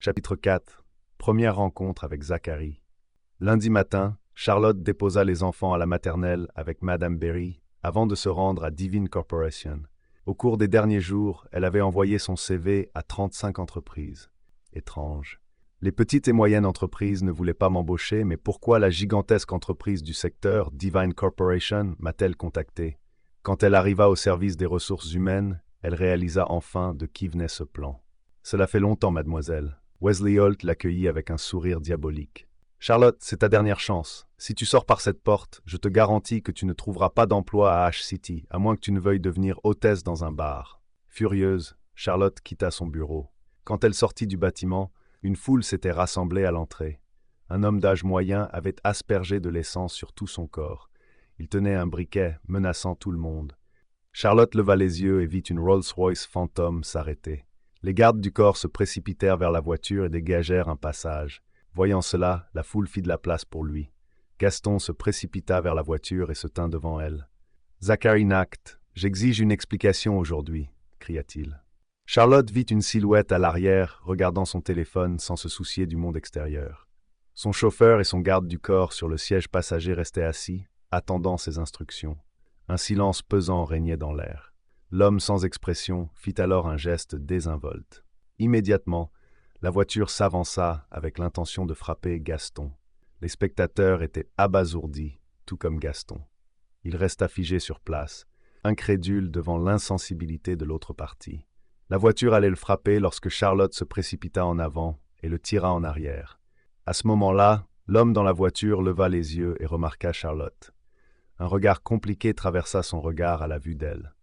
Chapitre 4. Première rencontre avec Zachary. Lundi matin, Charlotte déposa les enfants à la maternelle avec Madame Berry avant de se rendre à Divine Corporation. Au cours des derniers jours, elle avait envoyé son CV à 35 entreprises. Étrange. Les petites et moyennes entreprises ne voulaient pas m'embaucher, mais pourquoi la gigantesque entreprise du secteur, Divine Corporation, m'a-t-elle contacté? Quand elle arriva au service des ressources humaines, elle réalisa enfin de qui venait ce plan. Cela fait longtemps, mademoiselle. Wesley Holt l'accueillit avec un sourire diabolique. Charlotte, c'est ta dernière chance. Si tu sors par cette porte, je te garantis que tu ne trouveras pas d'emploi à H-City, à moins que tu ne veuilles devenir hôtesse dans un bar. Furieuse, Charlotte quitta son bureau. Quand elle sortit du bâtiment, une foule s'était rassemblée à l'entrée. Un homme d'âge moyen avait aspergé de l'essence sur tout son corps. Il tenait un briquet, menaçant tout le monde. Charlotte leva les yeux et vit une Rolls-Royce fantôme s'arrêter. Les gardes du corps se précipitèrent vers la voiture et dégagèrent un passage. Voyant cela, la foule fit de la place pour lui. Gaston se précipita vers la voiture et se tint devant elle. « Zachary Nacht, j'exige une explication aujourd'hui, » cria-t-il. Charlotte vit une silhouette à l'arrière, regardant son téléphone sans se soucier du monde extérieur. Son chauffeur et son garde du corps sur le siège passager restaient assis, attendant ses instructions. Un silence pesant régnait dans l'air. L'homme sans expression fit alors un geste désinvolte. Immédiatement, la voiture s'avança avec l'intention de frapper Gaston. Les spectateurs étaient abasourdis, tout comme Gaston. Il resta figé sur place, incrédule devant l'insensibilité de l'autre partie. La voiture allait le frapper lorsque Charlotte se précipita en avant et le tira en arrière. À ce moment-là, l'homme dans la voiture leva les yeux et remarqua Charlotte. Un regard compliqué traversa son regard à la vue d'elle.